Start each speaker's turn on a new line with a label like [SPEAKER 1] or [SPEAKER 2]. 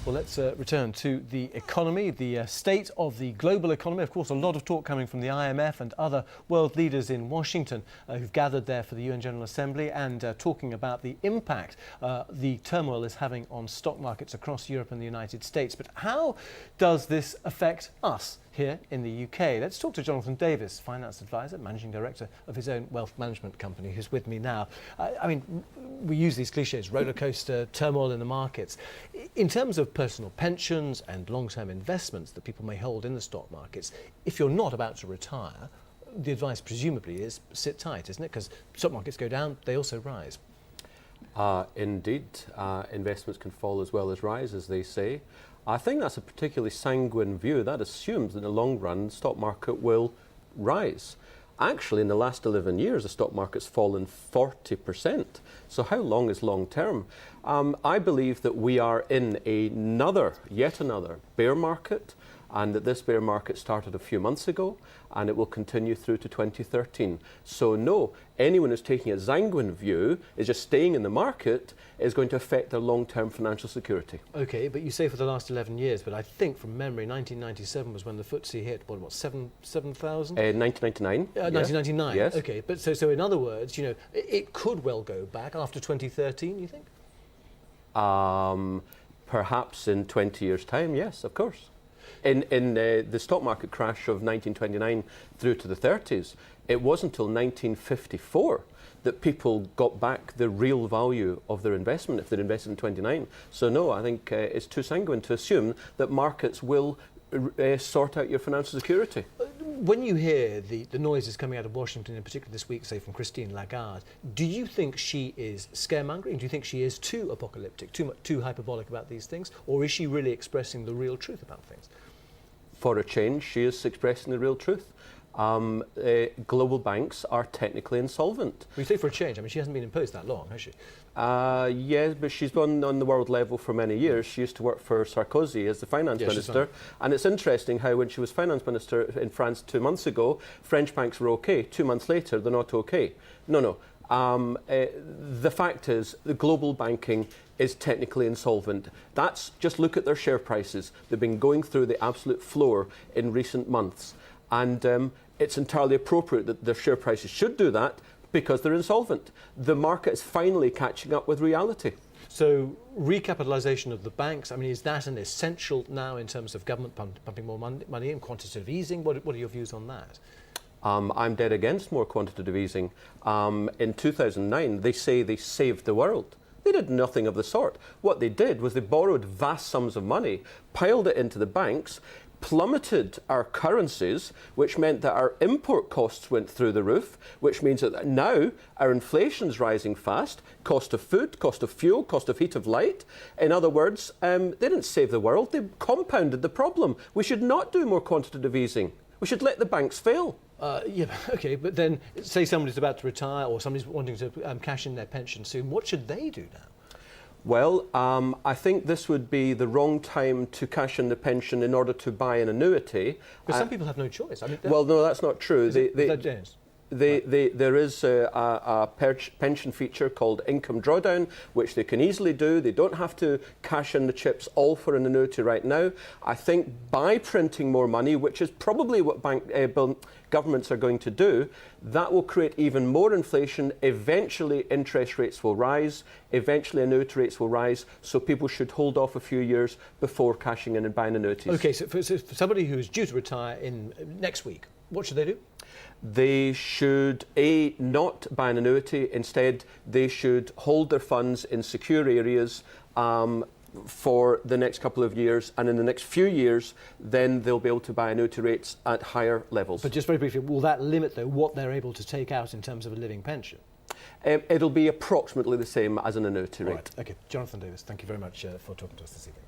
[SPEAKER 1] Well, let's return to the economy, the state of the global economy. Of course, a lot of talk coming from the IMF and other world leaders in Washington who've gathered there for the UN General Assembly and talking about the impact the turmoil is having on stock markets across Europe and the United States. But how does this affect us here in the UK? Let's talk to Jonathan Davis, finance advisor, managing director of his own wealth management company, who's with me now. I mean, we use these cliches, roller coaster, turmoil in the markets. In terms of personal pensions and long-term investments that people may hold in the stock markets, if you're not about to retire, the advice presumably is sit tight, isn't it? Because stock markets go down, they also rise.
[SPEAKER 2] Indeed, investments can fall as well as rise, as they say. I think that's a particularly sanguine view. That assumes that in the long run, the stock market will rise. Actually, in the last 11 years, the stock market's fallen 40%. So how long is long term? I believe that we are in yet another bear market, and that this bear market started a few months ago, and it will continue through to 2013. So no, anyone who's taking a sanguine view is just staying in the market is going to affect their long-term financial security.
[SPEAKER 1] Okay, but you say for the last 11 years, but I think from memory, 1997 was when the FTSE hit, what 7,000?
[SPEAKER 2] 1999.
[SPEAKER 1] 1999,
[SPEAKER 2] yes.
[SPEAKER 1] Okay, but so in other words, you know, it could well go back after 2013, you think?
[SPEAKER 2] Perhaps in 20 years' time, yes, of course. In the stock market crash of 1929 through to the 30s, it wasn't until 1954 that people got back the real value of their investment if they'd invested in 29. So no, I think it's too sanguine to assume that markets will sort out your financial security.
[SPEAKER 1] When you hear the noises coming out of Washington, in particular this week, say from Christine Lagarde, do you think she is scaremongering? Do you think she is too apocalyptic, too hyperbolic about these things? Or is she really expressing the real truth about things?
[SPEAKER 2] For a change, she is expressing the real truth. Global banks are technically insolvent.
[SPEAKER 1] Well, you say for a change, I mean, she hasn't been in post that long, has she?
[SPEAKER 2] Yes, but she's been on the world level for many years. She used to work for Sarkozy as the finance minister. And it's interesting how when she was finance minister in France 2 months ago, French banks were okay. 2 months later, they're not okay. No. The fact is, the global banking is technically insolvent. Just look at their share prices. They've been going through the absolute floor in recent months. And it's entirely appropriate that their share prices should do that because they're insolvent. The market is finally catching up with reality.
[SPEAKER 1] So recapitalisation of the banks, I mean, is that an essential now in terms of government pumping more money in, quantitative easing? What are your views on that?
[SPEAKER 2] I'm dead against more quantitative easing. In 2009, they say they saved the world. They did nothing of the sort. What they did was they borrowed vast sums of money, piled it into the banks, plummeted our currencies, which meant that our import costs went through the roof, which means that now our inflation's rising fast, cost of food, cost of fuel, cost of heat of light. In other words, they didn't save the world, they compounded the problem. We should not do more quantitative easing. We should let the banks fail.
[SPEAKER 1] Yeah, okay, but then say somebody's about to retire or somebody's wanting to cash in their pension soon, what should they do now?
[SPEAKER 2] Well, I think this would be the wrong time to cash in the pension in order to buy an annuity.
[SPEAKER 1] But some people have no choice. I mean,
[SPEAKER 2] well, no, that's not true. There is a pension feature called income drawdown, which they can easily do. They don't have to cash in the chips all for an annuity right now. I think by printing more money, which is probably what governments are going to do, that will create even more inflation. Eventually, interest rates will rise. Eventually, annuity rates will rise. So people should hold off a few years before cashing in and buying annuities.
[SPEAKER 1] Okay, so for somebody who is due to retire in next week, what should they do?
[SPEAKER 2] They should, not buy an annuity. Instead, they should hold their funds in secure areas for the next couple of years. And in the next few years, then they'll be able to buy annuity rates at higher levels.
[SPEAKER 1] But just very briefly, will that limit, though, what they're able to take out in terms of a living pension?
[SPEAKER 2] It'll be approximately the same as an annuity rate.
[SPEAKER 1] Right. Okay. Jonathan Davis, thank you very much for talking to us this evening.